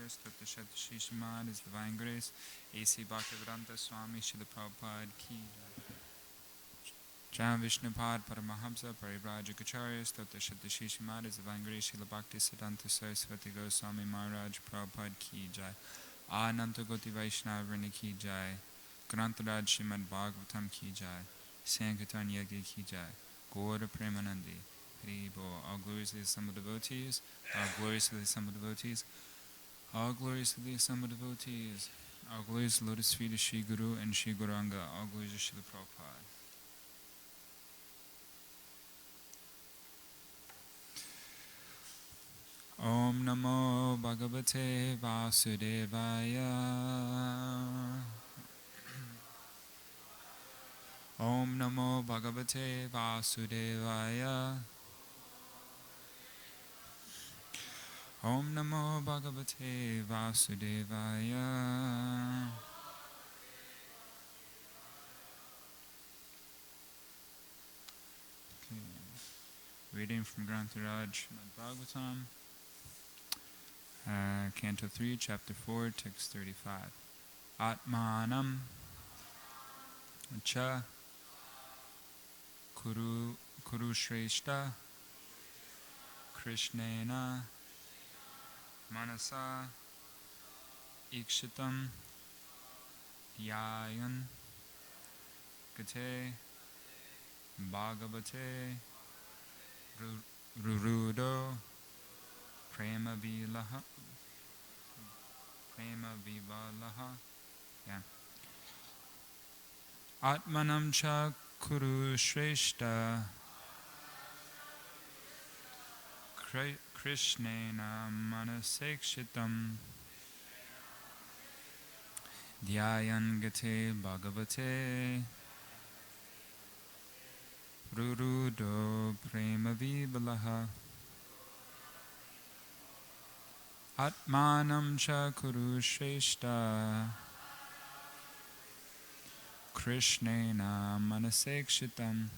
Acharya, Stotha Shat Shishimad, His Divine Grace, A.C. Bhaktivedanta Swami, Srila Prabhupada Ki Jai. Vishnupad Paramahamsa, Parivrajacharya, Stotha Shat Shishimad, His Divine Grace, Srila Bhaktisiddhanta Saraswati Goswami Maharaj, Prabhupada Ki Jai. Ananta Goti Vaishnava Ki Jai. Grantaraj Srimad Bhagavatam Ki Jai. Sankirtan Yagya Ki Jai. Gaura Premanandi. Haribo. All glories to the assembled devotees. All glories to the assembled devotees. All glories to the assembled devotees. All glories to Lotus feet of Shri Guru and Shri Gauranga. All glories to Srila Prabhupada. Om Namo Bhagavate Vasudevaya. Om Namo Bhagavate Vasudevaya. Om Namo Bhagavate Vasudevaya. Okay. Reading from Grantaraj Srimad Bhagavatam, Canto 3, Chapter 4, Text 35. Atmanam cha Kuru Shrestha Krishnena Manasa Ikshitam Yayan Gate Bhagavate Rurudo Prema Vivalaha. Yeah. Atmanam cha Kuru Shrestha Krishnena Manasekshitam Dhyayan Gate Bhagavate Rurudo Prema Vivalaha. Atmanam cha Kuru Shrestha Krishnena Manasekshitam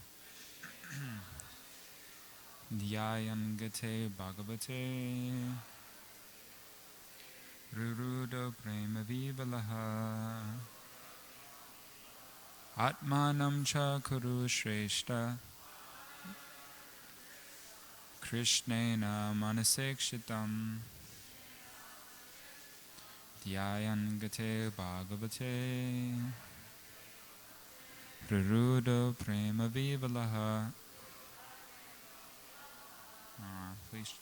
Dhyayan Gate Bhagavate Rurudo Prema Vivalaha. Atmanam cha Kuru Shrestha Krishnena Manasekshitam Dhyayan Gate Bhagavate Rurudo Prema Vivalaha. Please.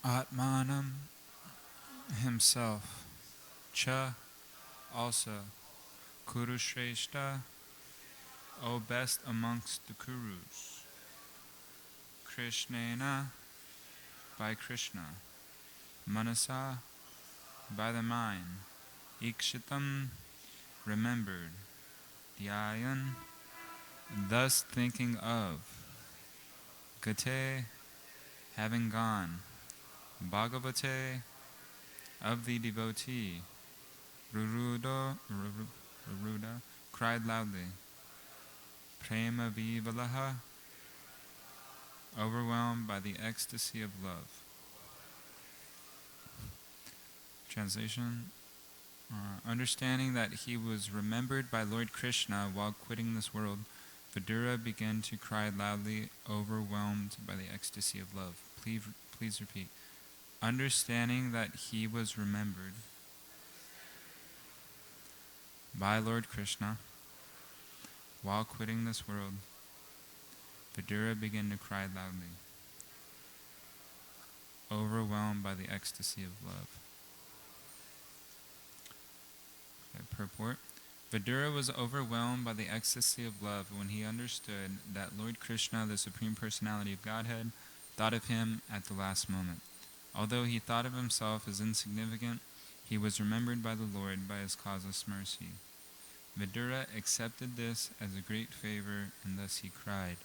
Atmanam himself, Cha also, Kurushreshta, O best amongst the Kurus, Krishnena, by Krishna, Manasa, by the mind, Ikshitam, remembered, Dhyayan, thus thinking of, Gate, having gone, Bhagavate, of the devotee, Ruruda, cried loudly, Prema Vivalaha, overwhelmed by the ecstasy of love. Translation, understanding that he was remembered by Lord Krishna while quitting this world, Vidura began to cry loudly, overwhelmed by the ecstasy of love. Please repeat. Understanding that he was remembered by Lord Krishna while quitting this world, Vidura began to cry loudly, overwhelmed by the ecstasy of love. Okay, purport. Vidura was overwhelmed by the ecstasy of love when he understood that Lord Krishna, the Supreme Personality of Godhead, thought of him at the last moment. Although he thought of himself as insignificant, he was remembered by the Lord by his causeless mercy. Vidura accepted this as a great favor, and thus he cried.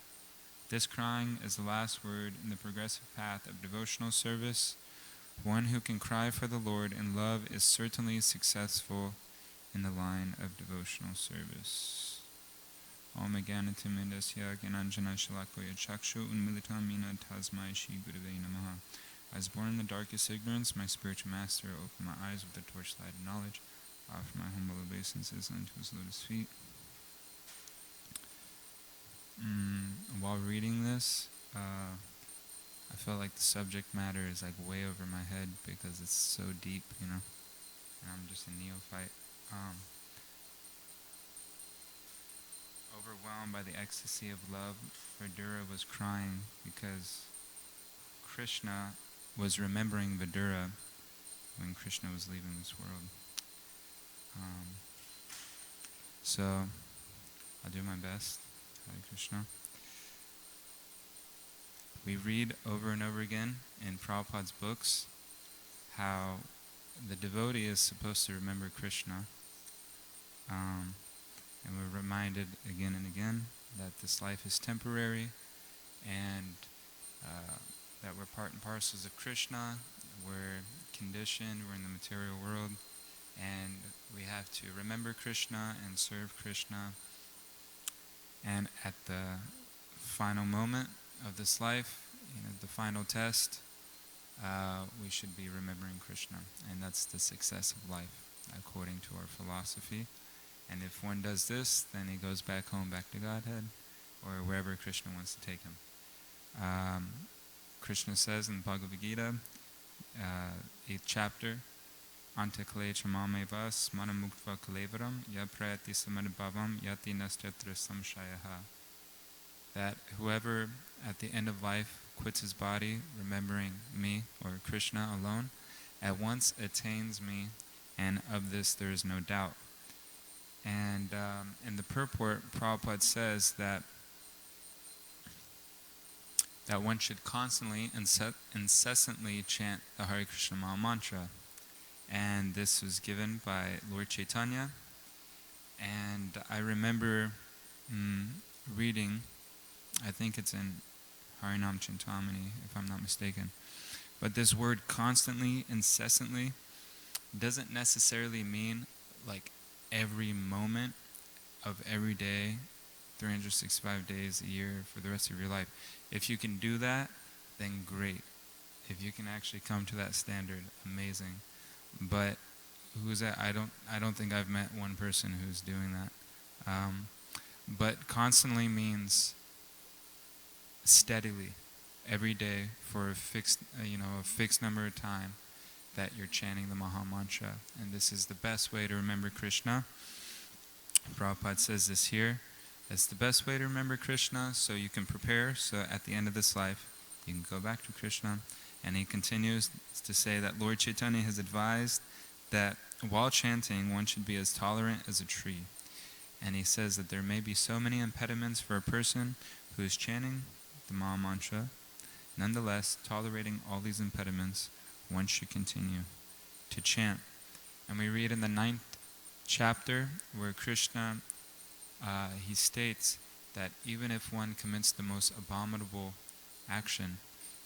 This crying is the last word in the progressive path of devotional service. One who can cry for the Lord in love is certainly successful in the line of devotional service. Om Jnanatimindasya Gyananjana Shalakoya Chakshu Unmilitam Mina Tasmai Shri Gurave Namaha. I was born in the darkest ignorance. My spiritual master opened my eyes with the torchlight of knowledge. Offer my humble obeisances unto his lotus feet. While reading this, I felt like the subject matter is like way over my head because it's so deep, and I'm just a neophyte. Overwhelmed by the ecstasy of love, Vidura was crying because Krishna was remembering Vidura when Krishna was leaving this world. So, I'll do my best. Hare Krishna. We read over and over again in Prabhupada's books how the devotee is supposed to remember Krishna. And we're reminded again and again that this life is temporary and that we're part and parcels of Krishna. We're conditioned, we're in the material world, and we have to remember Krishna and serve Krishna. And at the final moment of this life, the final test, we should be remembering Krishna. And that's the success of life, according to our philosophy. And if one does this, then he goes back home, back to Godhead, or wherever Krishna wants to take him. Krishna says in the Bhagavad Gita, 8th chapter, Ante kale chamameva smanamukva kalevaram yaprayati samadbhavam yati nastatra samshayaha. That whoever at the end of life quits his body, remembering me, or Krishna alone, at once attains me, and of this there is no doubt. And in the purport, Prabhupada says that one should constantly, incessantly chant the Hare Krishna Maha Mantra. And this was given by Lord Chaitanya. And I remember reading, I think it's in Harinam Chintamani, if I'm not mistaken. But this word constantly, incessantly, doesn't necessarily mean like every moment of every day, 365 days a year for the rest of your life. If you can do that, then great. If you can actually come to that standard, amazing. But who's that? I don't think I've met one person who's doing that. But constantly means steadily, every day for a fixed number of time that you're chanting the Maha Mantra. And this is the best way to remember Krishna. Prabhupada says this here. It's the best way to remember Krishna, so you can prepare, so at the end of this life, you can go back to Krishna. And he continues to say that Lord Chaitanya has advised that while chanting, one should be as tolerant as a tree. And he says that there may be so many impediments for a person who is chanting the Maha Mantra. Nonetheless, tolerating all these impediments, one should continue to chant. And we read in the 9th chapter where Krishna, he states that even if one commits the most abominable action,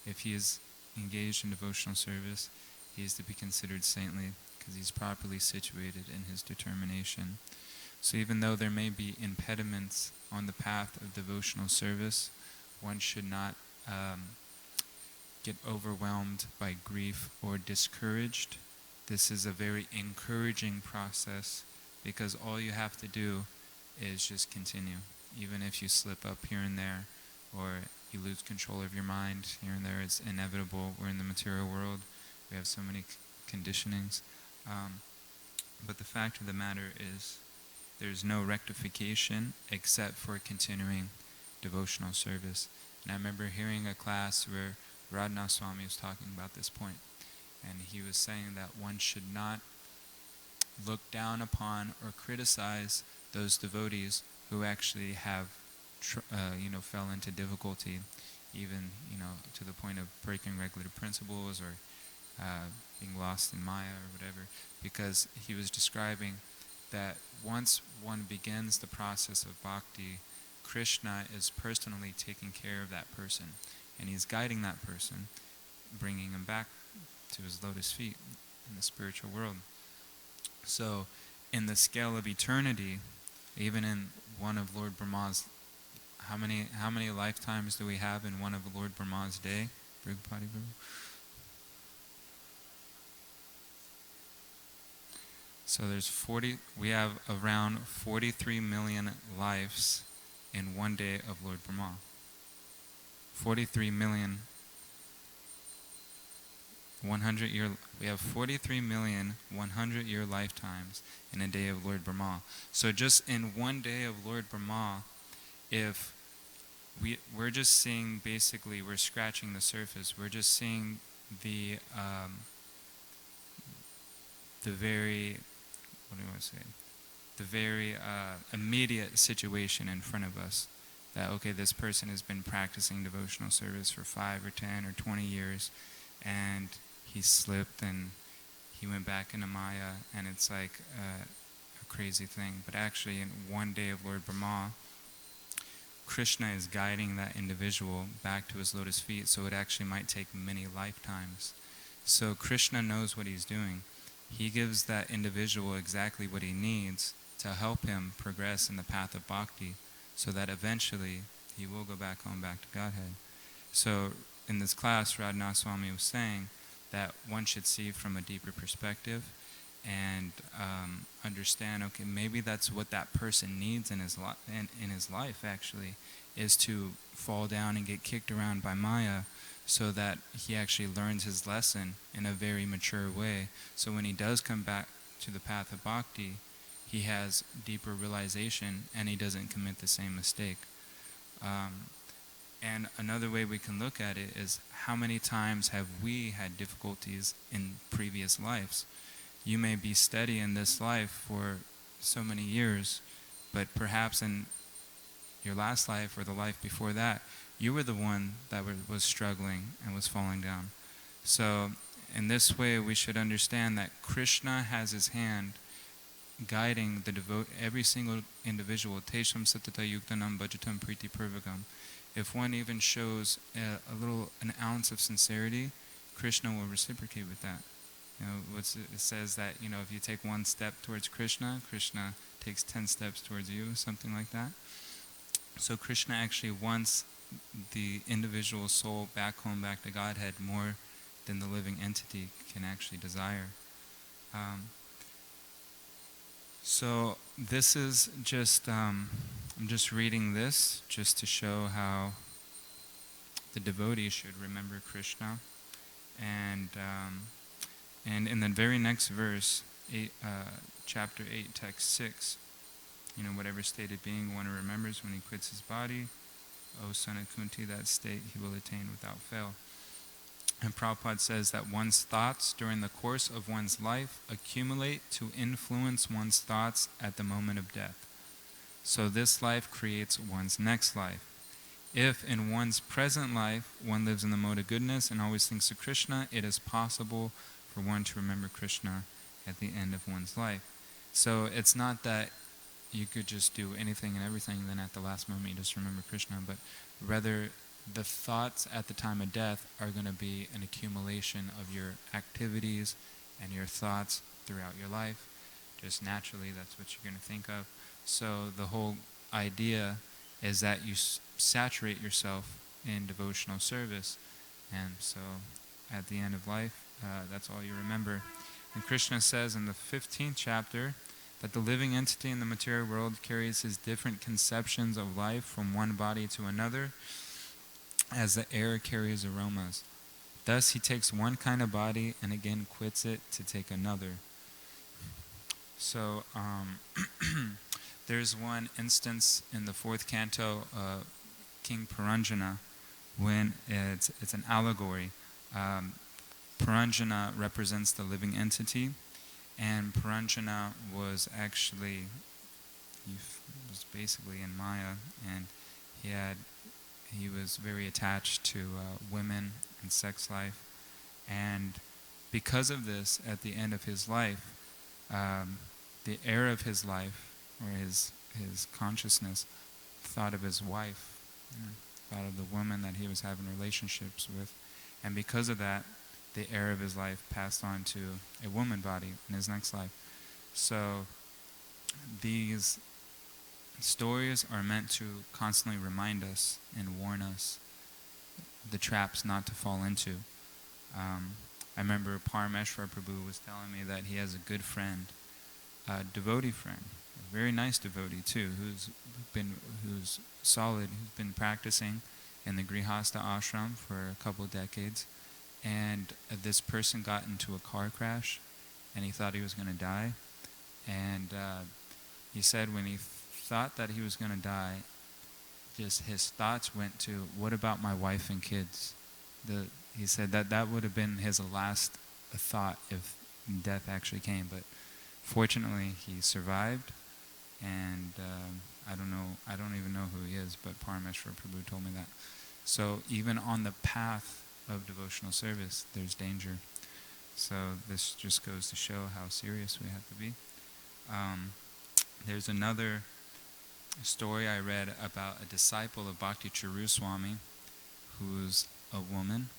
if he is engaged in devotional service, he is to be considered saintly because he's properly situated in his determination. So even though there may be impediments on the path of devotional service, one should not get overwhelmed by grief or discouraged. This is a very encouraging process because all you have to do is just continue. Even if you slip up here and there or you lose control of your mind here and there, it's inevitable. We're in the material world. We have so many conditionings. But the fact of the matter is there's no rectification except for continuing devotional service. And I remember hearing a class where Radhanath Swami was talking about this point. And he was saying that one should not look down upon or criticize those devotees who actually have, fell into difficulty, even, to the point of breaking regular principles or being lost in Maya or whatever. Because he was describing that once one begins the process of bhakti, Krishna is personally taking care of that person. And he's guiding that person, bringing him back to his lotus feet in the spiritual world. So, in the scale of eternity, even in one of Lord Brahma's, how many lifetimes do we have in one of Lord Brahma's day? So we have around 43 million lives in one day of Lord Brahma. 43 million 100-year. We have 43 million 100-year lifetimes in a day of Lord Brahma. So just in one day of Lord Brahma, if we're just seeing, basically, we're scratching the surface. We're just seeing the very, the very immediate situation in front of us. That, okay, this person has been practicing devotional service for 5 or 10 or 20 years, and he slipped and he went back into Maya, and it's like a crazy thing. But actually, in one day of Lord Brahma, Krishna is guiding that individual back to his lotus feet, so it actually might take many lifetimes. So Krishna knows what he's doing. He gives that individual exactly what he needs to help him progress in the path of bhakti, so that eventually he will go back home, back to Godhead. So in this class, Radhanath Swami was saying that one should see from a deeper perspective and understand, okay, maybe that's what that person needs in his life, actually, is to fall down and get kicked around by Maya, so that he actually learns his lesson in a very mature way. So when he does come back to the path of bhakti, he has deeper realization and he doesn't commit the same mistake. And another way we can look at it is, how many times have we had difficulties in previous lives? You may be steady in this life for so many years, but perhaps in your last life or the life before that, you were the one that was struggling and was falling down. So in this way, we should understand that Krishna has his hand guiding every single individual. Tesham satata yuktanam bhajatam priti purvagam. If one even shows an ounce of sincerity, Krishna will reciprocate with that. It says that, if you take one step towards Krishna, Krishna takes 10 steps towards you, something like that. So Krishna actually wants the individual soul back home, back to Godhead, more than the living entity can actually desire. So this is just, I'm just reading this just to show how the devotee should remember Krishna. And in the very next verse, chapter 8, text 6, whatever stated being one remembers when he quits his body, O son of Kunti, that state he will attain without fail. And Prabhupada says that one's thoughts during the course of one's life accumulate to influence one's thoughts at the moment of death. So this life creates one's next life. If in one's present life one lives in the mode of goodness and always thinks of Krishna, it is possible for one to remember Krishna at the end of one's life. So it's not that you could just do anything and everything and then at the last moment you just remember Krishna, but rather the thoughts at the time of death are going to be an accumulation of your activities and your thoughts throughout your life. Just naturally, that's what you're going to think of. So the whole idea is that you saturate yourself in devotional service. And so at the end of life, that's all you remember. And Krishna says in the 15th chapter that the living entity in the material world carries his different conceptions of life from one body to another, as the air carries aromas. Thus he takes one kind of body and again quits it to take another. So there's one instance in the 4th canto, King Puranjana, when it's an allegory. Puranjana represents the living entity, and Puranjana was actually, he was basically in Maya, and he was very attached to women and sex life, and because of this, at the end of his life, the heir of his life, or his consciousness, thought of his wife, thought of the woman that he was having relationships with, and because of that, the heir of his life passed on to a woman body in his next life. So these stories are meant to constantly remind us and warn us the traps not to fall into. I remember Parameshwar Prabhu was telling me that he has a good friend, a devotee friend, a very nice devotee too, who's solid, who's been practicing in the Grihastha ashram for a couple of decades, and this person got into a car crash, and he thought he was going to die, and he said when he thought that he was going to die, just his thoughts went to, what about my wife and kids? He said that would have been his last thought if death actually came, but fortunately he survived, and I don't even know who he is, but Parameshwar Prabhu told me that. So even on the path of devotional service, there's danger. So this just goes to show how serious we have to be. There's another story I read about a disciple of Bhakti Charu Swami, who's a woman,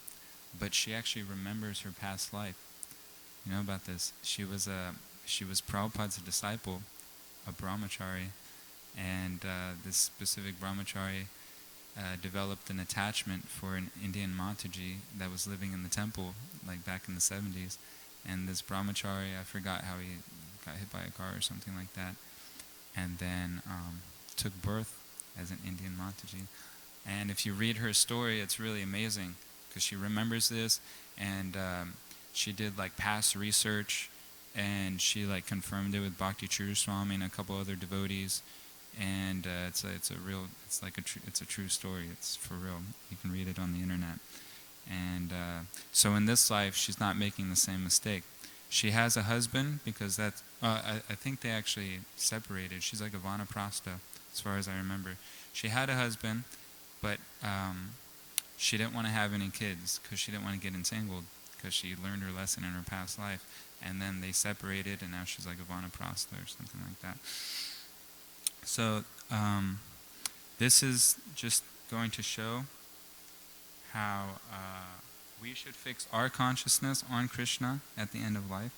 but she actually remembers her past life. You know about this? She was Prabhupada's disciple, a brahmachari, and this specific brahmachari developed an attachment for an Indian Mataji that was living in the temple, like back in the 70s. And this brahmachari, I forgot how he got hit by a car or something like that, and then took birth as an Indian Mataji. And if you read her story, it's really amazing, because she remembers this, and she did like past research, and she like confirmed it with Bhakti Charu Swami and a couple other devotees. And it's a true story. It's for real. You can read it on the internet. And so in this life, she's not making the same mistake. She has a husband, because that's I think they actually separated. She's like a vanaprastha, as far as I remember. She had a husband, but she didn't want to have any kids because she didn't want to get entangled, because she learned her lesson in her past life. And then they separated, and now she's like a vanaprastha or something like that. So this is just going to show how we should fix our consciousness on Krishna at the end of life.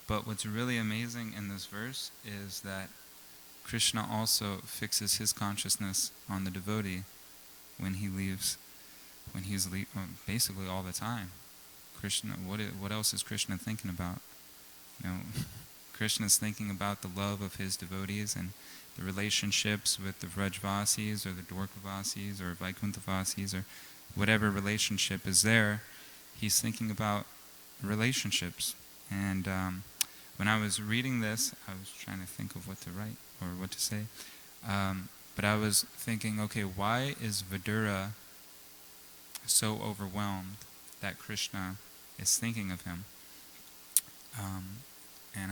But what's really amazing in this verse is that Krishna also fixes his consciousness on the devotee when he leaves, basically all the time. Krishna, what else is Krishna thinking about? Krishna's thinking about the love of his devotees and the relationships with the Vrajvasis or the Dwarkavasis or Vaikuntavasis or whatever relationship is there. He's thinking about relationships. And when I was reading this, I was trying to think of what to write or what to say. But I was thinking, okay, why is Vidura so overwhelmed that Krishna is thinking of him. And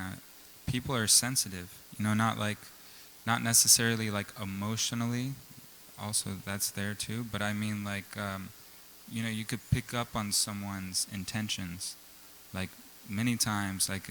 people are sensitive, not necessarily like emotionally, also that's there too, but I mean like, you could pick up on someone's intentions, like many times, like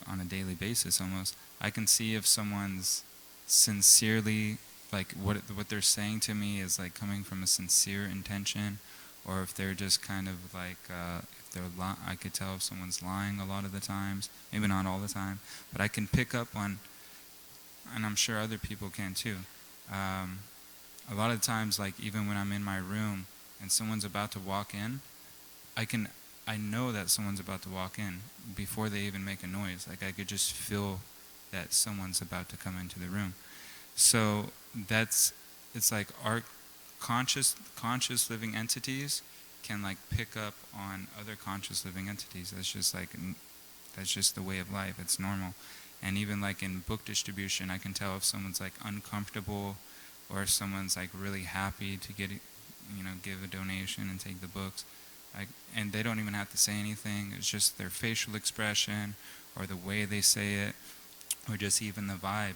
on a daily basis almost. I can see if someone's sincerely, like what they're saying to me is like coming from a sincere intention, or if they're just kind of like, I could tell if someone's lying a lot of the times, maybe not all the time, but I can pick up on, and I'm sure other people can too. A lot of times, like even when I'm in my room and someone's about to walk in, I know that someone's about to walk in before they even make a noise. Like I could just feel that someone's about to come into the room. So it's like our conscious living entities can like pick up on other conscious living entities. That's just the way of life. It's normal. And even like in book distribution, I can tell if someone's like uncomfortable, or if someone's like really happy to give a donation and take the books. And they don't even have to say anything. It's just their facial expression, or the way they say it, or just even the vibe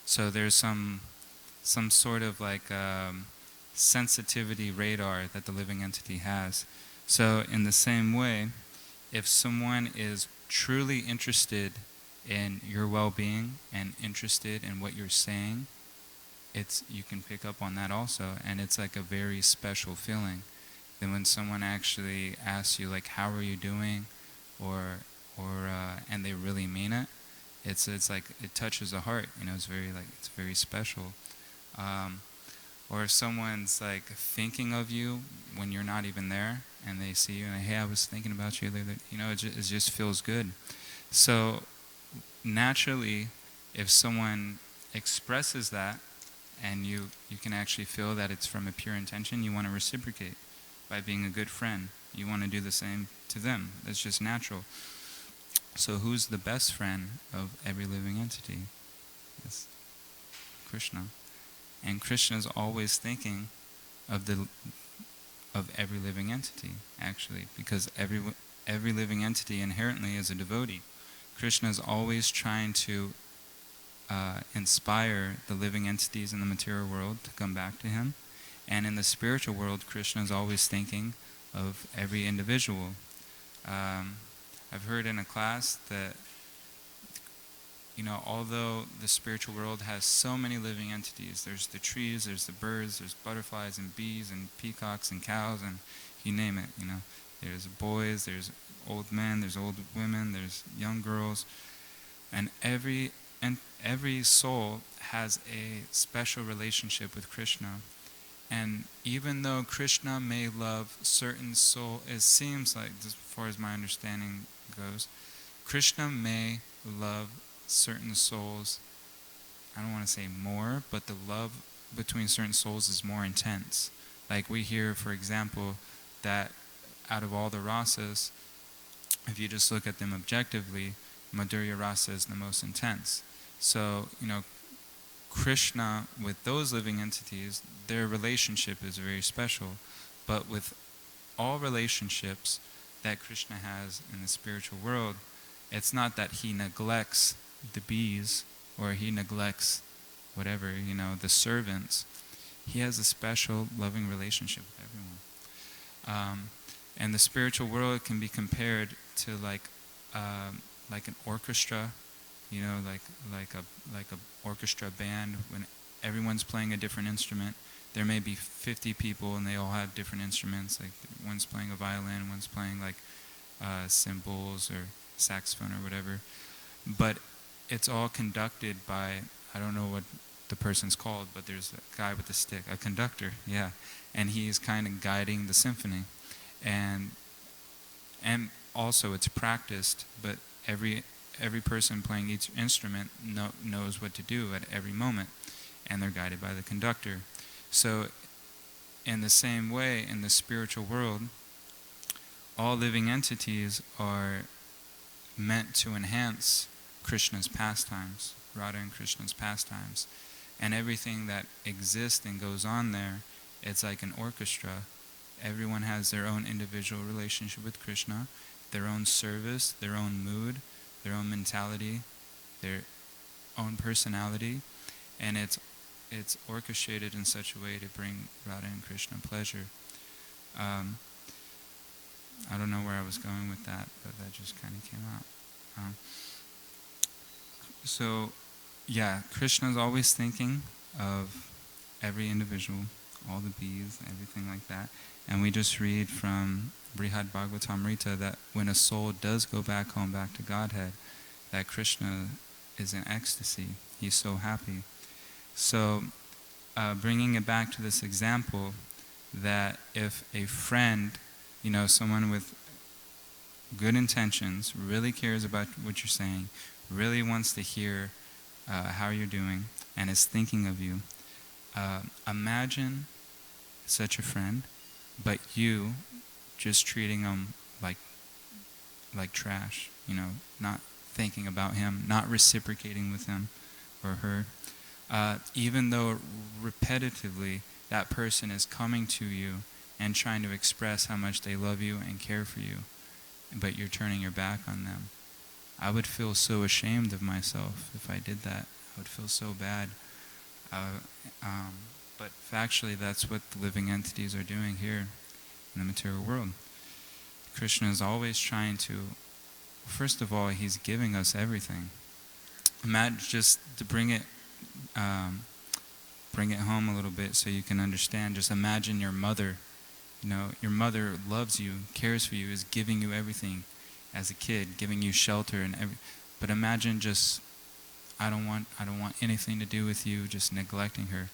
so there's some sort of like sensitivity radar that the living entity has. So in the same way, if someone is truly interested in your well-being and interested in what you're saying, you can pick up on that also, and it's like a very special feeling. Then when someone actually asks you like, how are you doing, or and they really mean it, it's like it touches the heart. It's very special. Or if someone's like thinking of you when you're not even there, and they see you and hey, I was thinking about you. It just feels good. So naturally, if someone expresses that, and you can actually feel that it's from a pure intention, you want to reciprocate by being a good friend. You want to do the same to them. That's just natural. So who's the best friend of every living entity? It's Krishna. And Krishna is always thinking of every living entity, actually, because every living entity inherently is a devotee. Krishna is always trying to inspire the living entities in the material world to come back to him. And in the spiritual world, Krishna is always thinking of every individual. I've heard in a class that, although the spiritual world has so many living entities, there's the trees, there's the birds, there's butterflies and bees and peacocks and cows, and you name it, There's boys, there's old men, there's old women, there's young girls, and every soul has a special relationship with Krishna. And even though Krishna may love certain soul, it seems like, as far as my understanding goes, Krishna may love certain souls, I don't want to say more, but the love between certain souls is more intense. Like we hear, for example, that out of all the rasas, if you just look at them objectively, Madhurya rasa is the most intense. So, Krishna, with those living entities, their relationship is very special. But with all relationships that Krishna has in the spiritual world, it's not that he neglects the bees, or he neglects whatever, the servants. He has a special loving relationship with everyone. And the spiritual world can be compared to like an orchestra, like a orchestra band. When everyone's playing a different instrument, there may be 50 people and they all have different instruments. Like one's playing a violin, one's playing like cymbals or saxophone or whatever. But it's all conducted by, I don't know what the person's called, but there's a guy with a stick, a conductor, yeah. And he's kind of guiding the symphony. And also it's practiced, but every person playing each instrument knows what to do at every moment, and they're guided by the conductor. So in the same way, in the spiritual world, all living entities are meant to enhance Krishna's pastimes, Radha and Krishna's pastimes. And everything that exists and goes on there, it's like an orchestra, everyone has their own individual relationship with Krishna, their own service, their own mood, their own mentality, their own personality, and it's orchestrated in such a way to bring Radha and Krishna pleasure. I don't know where I was going with that, but that just kind of came out. So, yeah, Krishna's always thinking of every individual, all the bees, everything like that. And we just read from Brihad Bhagavatamrita that when a soul does go back home, back to Godhead, that Krishna is in ecstasy. He's so happy. So, bringing it back to this example, that if a friend, someone with good intentions, really cares about what you're saying, really wants to hear how you're doing, and is thinking of you, imagine such a friend, but you just treating them like trash, not thinking about him, not reciprocating with him or her. Even though repetitively that person is coming to you and trying to express how much they love you and care for you, but you're turning your back on them. I would feel so ashamed of myself if I did that. I would feel so bad. But factually, that's what the living entities are doing here in the material world. Krishna is always trying to, first of all, he's giving us everything. Imagine, just to bring it home a little bit so you can understand, just imagine your mother. Your mother loves you, cares for you, is giving you everything as a kid, giving you shelter and but imagine just, I don't want anything to do with you, just neglecting her.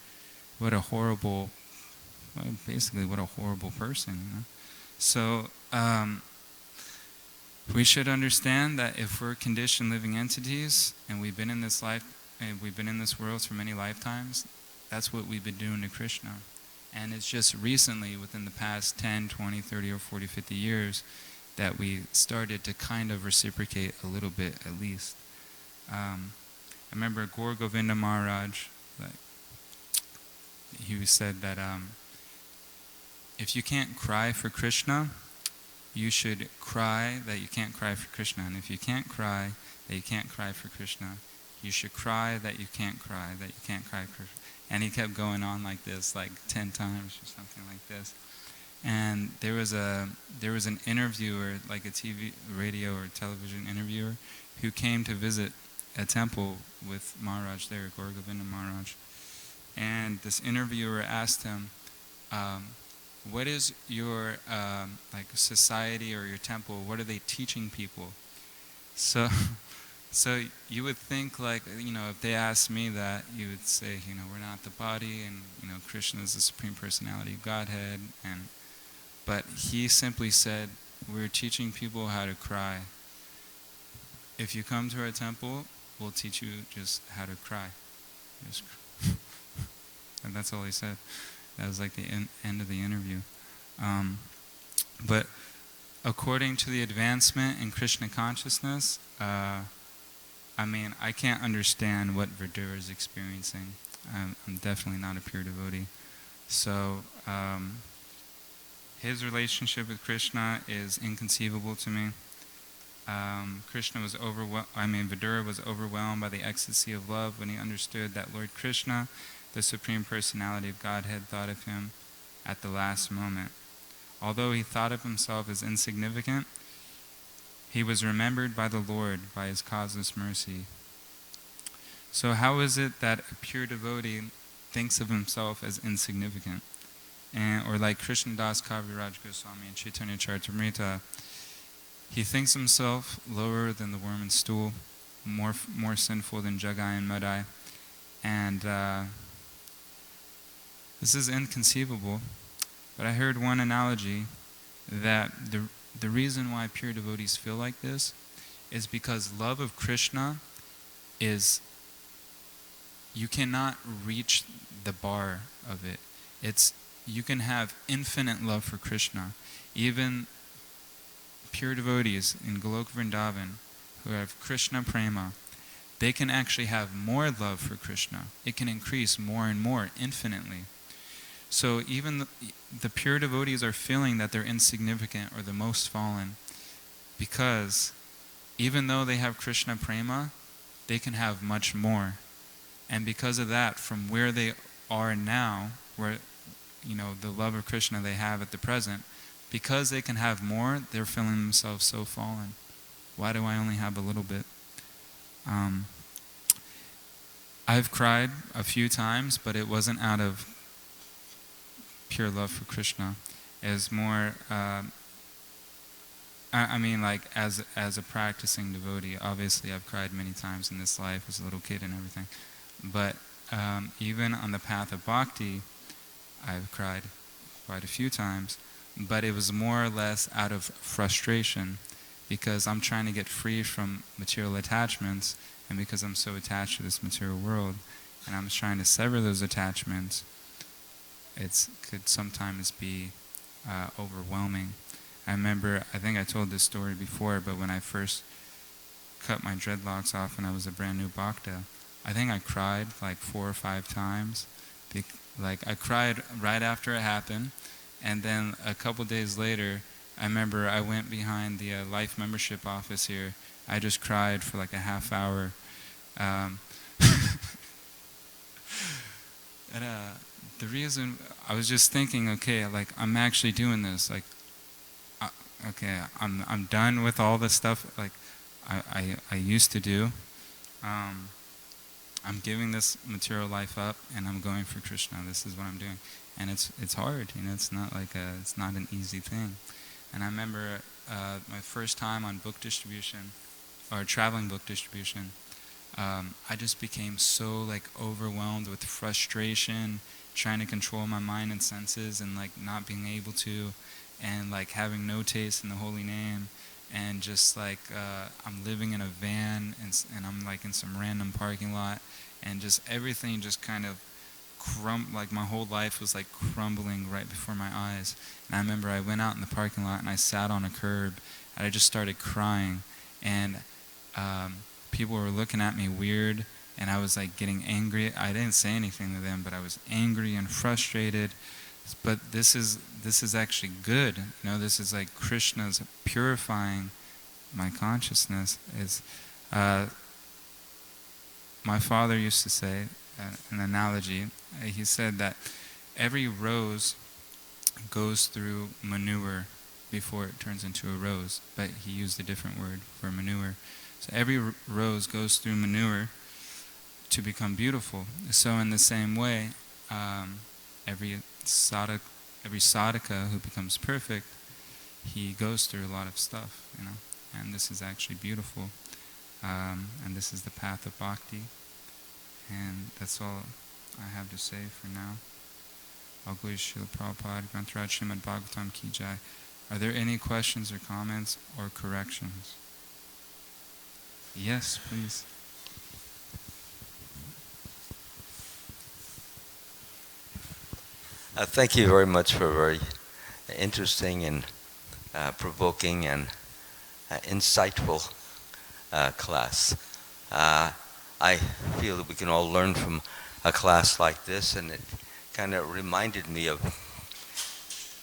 What a horrible person. So we should understand that if we're conditioned living entities and we've been in this life and we've been in this world for many lifetimes, that's what we've been doing to Krishna. And it's just recently, within the past 10, 20, 30, or 40, 50 years, that we started to kind of reciprocate a little bit, at least. I remember Gaur Govinda Maharaj, he said that if you can't cry for Krishna, you should cry that you can't cry for Krishna. And if you can't cry that you can't cry for Krishna, you should cry that you can't cry that you can't cry for Krishna. And he kept going on like this, like 10 times or something like this. And there was an interviewer, like a TV, radio or television interviewer, who came to visit a temple with Maharaj there, Gaur Govinda Maharaj. And this interviewer asked him, what is your society or your temple, what are they teaching people? So you would think, if they asked me that, you would say, we're not the body, and Krishna is the Supreme Personality of Godhead, but he simply said, we're teaching people how to cry. If you come to our temple, we'll teach you just how to cry. And that's all he said. That was like the end of the interview. But according to the advancement in Krishna consciousness, I can't understand what Vidura is experiencing. I'm definitely not a pure devotee. So his relationship with Krishna is inconceivable to me. Vidura was overwhelmed by the ecstasy of love when he understood that Lord Krishna, the Supreme Personality of Godhead, thought of him at the last moment. Although he thought of himself as insignificant, he was remembered by the Lord by his causeless mercy. So how is it that a pure devotee thinks of himself as insignificant? Or like Krishnadas Kaviraj Goswami in Chaitanya Charitamrita, he thinks himself lower than the worm and stool, more sinful than Jagai and Madai. And this is inconceivable. But I heard one analogy that the reason why pure devotees feel like this is because love of Krishna is, you cannot reach the bar of it. You can have infinite love for Krishna. Even pure devotees in Golok Vrindavan who have Krishna Prema, they can actually have more love for Krishna. It can increase more and more, infinitely. So even the pure devotees are feeling that they're insignificant or the most fallen, because even though they have Krishna prema, they can have much more. And because of that, from where they are now, where the love of Krishna they have at the present, because they can have more, they're feeling themselves so fallen. Why do I only have a little bit? I've cried a few times, but it wasn't out of pure love for Krishna. It was more, as a practicing devotee, obviously I've cried many times in this life as a little kid and everything. But even on the path of bhakti, I've cried quite a few times. But it was more or less out of frustration, because I'm trying to get free from material attachments, and because I'm so attached to this material world, and I'm trying to sever those attachments, it could sometimes be overwhelming. I remember, I think I told this story before, but when I first cut my dreadlocks off when I was a brand new bhakta, I think I cried like 4 or 5 times. I cried right after it happened, and then a couple days later, I remember I went behind the life membership office here. I just cried for like a half hour. And the reason, I was just thinking, okay, like I'm actually doing this. Like, okay, I'm done with all the stuff like I used to do. I'm giving this material life up, and I'm going for Krishna. This is what I'm doing, and it's hard. It's not it's not an easy thing. And I remember my first time on book distribution, or traveling book distribution, I just became so overwhelmed with frustration, trying to control my mind and senses, and not being able to, and having no taste in the holy name, and just I'm living in a van, and I'm in some random parking lot, and just everything just kind of my whole life was crumbling right before my eyes. And I remember I went out in the parking lot and I sat on a curb and I just started crying, and people were looking at me weird, and I was getting angry. I didn't say anything to them, but I was angry and frustrated. But this is actually good. This is Krishna's purifying my consciousness. My father used to say, an analogy, he said that every rose goes through manure before it turns into a rose, but he used a different word for manure. So every rose goes through manure to become beautiful. So in the same way, every sadhaka who becomes perfect, he goes through a lot of stuff, and this is actually beautiful. And this is the path of bhakti. And that's all I have to say for now. Bhagavad Srila Prabhupada, Grantaraj Srimad Bhagavatam Ki Jai. Are there any questions or comments or corrections? Yes, please. Thank you very much for a very interesting and provoking and insightful class. I feel that we can all learn from a class like this, and it kind of reminded me of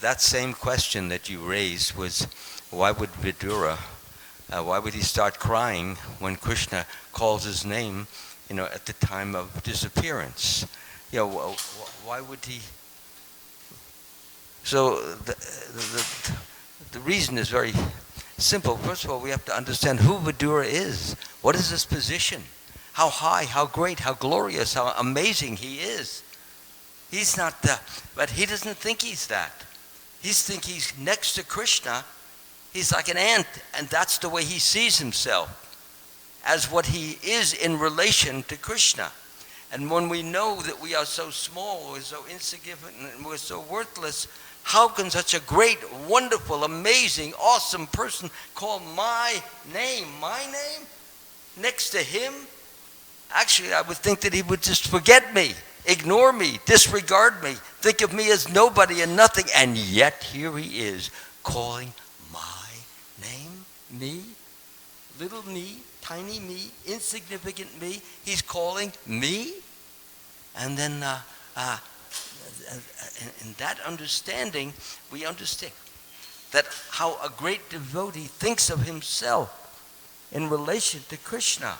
that same question that you raised was, why would Vidura, why would he start crying when Krishna calls his name, at the time of disappearance? Why would he? So the reason is very simple. First of all, we have to understand who Vidura is. What is his position? How high, how great, how glorious, how amazing he is. He's not but he doesn't think he's that. He thinks he's next to Krishna. He's like an ant, and that's the way he sees himself, as what he is in relation to Krishna. And when we know that we are so small, we're so insignificant, and we're so worthless, how can such a great, wonderful, amazing, awesome person call my name, next to him? Actually, I would think that he would just forget me, ignore me, disregard me, think of me as nobody and nothing, and yet here he is calling my name, me, little me, tiny me, insignificant me. He's calling me. And then in that understanding, we understand that how a great devotee thinks of himself in relation to Krishna.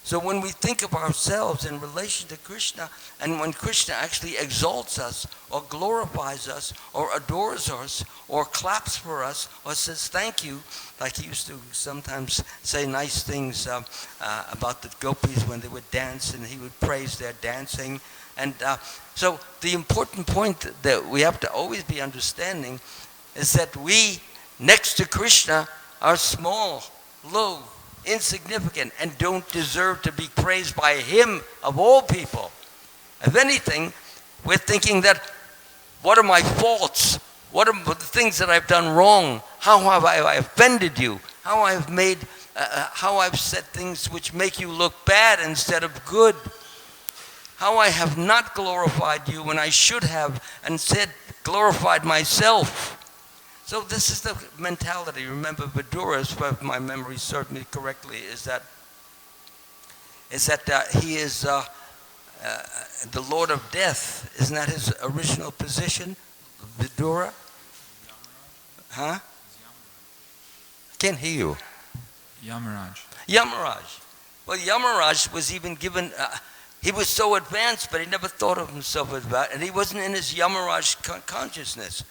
So when we think of ourselves in relation to Krishna, and when Krishna actually exalts us, or glorifies us, or adores us, or claps for us, or says thank you, like he used to sometimes say nice things about the gopis when they would dance, and he would praise their dancing. And so the important point that we have to always be understanding is that we, next to Krishna, are small, low, insignificant, and don't deserve to be praised by him of all people. If anything, we're thinking that, what are my faults? What are the things that I've done wrong? How have I offended you? How I've said things which make you look bad instead of good? How I have not glorified you when I should have, and said glorified myself. So this is the mentality. Remember, Vidura, if my memory serves me correctly, is that he is the Lord of Death. Isn't that his original position, Vidura? Huh? I can't hear you. Yamaraj. Yamaraj. Well, Yamaraj was even given. He was so advanced, but he never thought of himself as that, and he wasn't in his Yamaraj consciousness.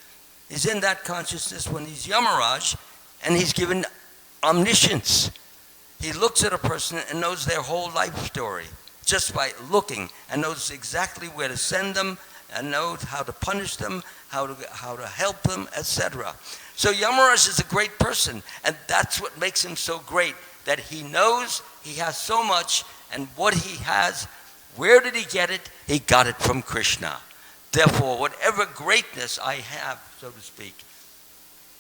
He's in that consciousness when he's Yamaraj, and he's given omniscience. He looks at a person and knows their whole life story just by looking, and knows exactly where to send them, and knows how to punish them, how to help them, etc. So Yamaraj is a great person, and that's what makes him so great, that he knows he has so much, and what he has, where did he get it? He got it from Krishna. Therefore, whatever greatness I have, so to speak,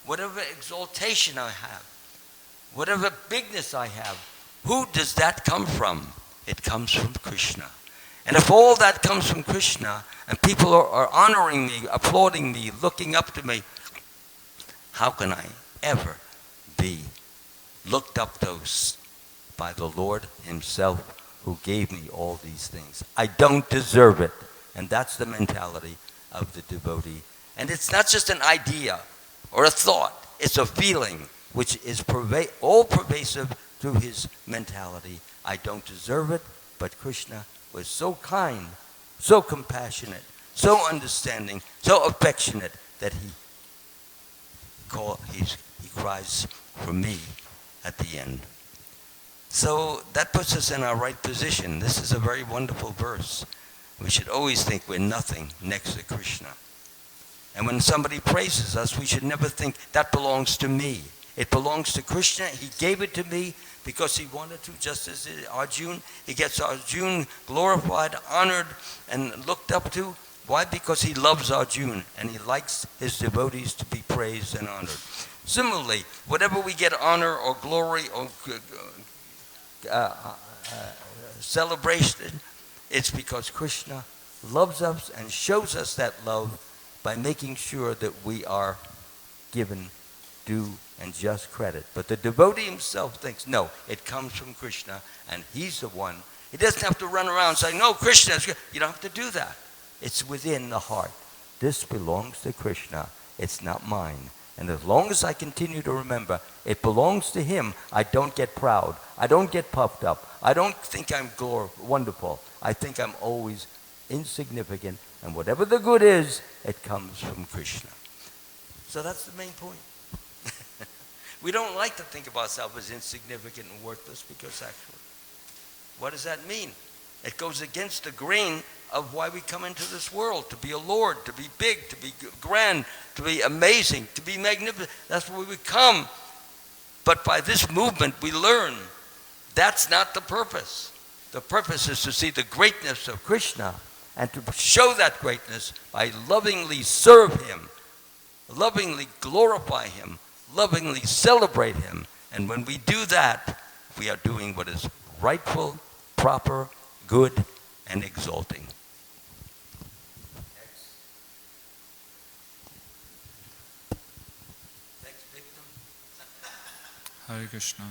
whatever exaltation I have, whatever bigness I have, who does that come from? It comes from Krishna. And if all that comes from Krishna, and people are honoring me, applauding me, looking up to me, how can I ever be looked up to by the Lord himself, who gave me all these things? I don't deserve it. And that's the mentality of the devotee. And it's not just an idea or a thought. It's a feeling which is all pervasive through his mentality. I don't deserve it, but Krishna was so kind, so compassionate, so understanding, so affectionate, that he cries for me at the end. So that puts us in our right position. This is a very wonderful verse. We should always think we're nothing next to Krishna. And when somebody praises us, we should never think, that belongs to me. It belongs to Krishna. He gave it to me because he wanted to, just as Arjuna. He gets Arjuna glorified, honored, and looked up to. Why? Because he loves Arjuna, and he likes his devotees to be praised and honored. Similarly, whatever we get honor or glory or celebration, it's because Krishna loves us and shows us that love by making sure that we are given due and just credit. But the devotee himself thinks, no, it comes from Krishna, and he's the one. He doesn't have to run around saying, no, Krishna. You don't have to do that. It's within the heart. This belongs to Krishna. It's not mine. And as long as I continue to remember it belongs to him, I don't get proud. I don't get puffed up. I don't think I'm wonderful. I think I'm always insignificant. And whatever the good is, it comes from Krishna. So that's the main point. We don't like to think of ourselves as insignificant and worthless, because actually, what does that mean? It goes against the grain of why we come into this world, to be a lord, to be big, to be grand, to be amazing, to be magnificent. That's where we come. But by this movement, we learn that's not the purpose. The purpose is to see the greatness of Krishna and to show that greatness by lovingly serve him, lovingly glorify him, lovingly celebrate him. And when we do that, we are doing what is rightful, proper, good, and exalting. Hare Krishna.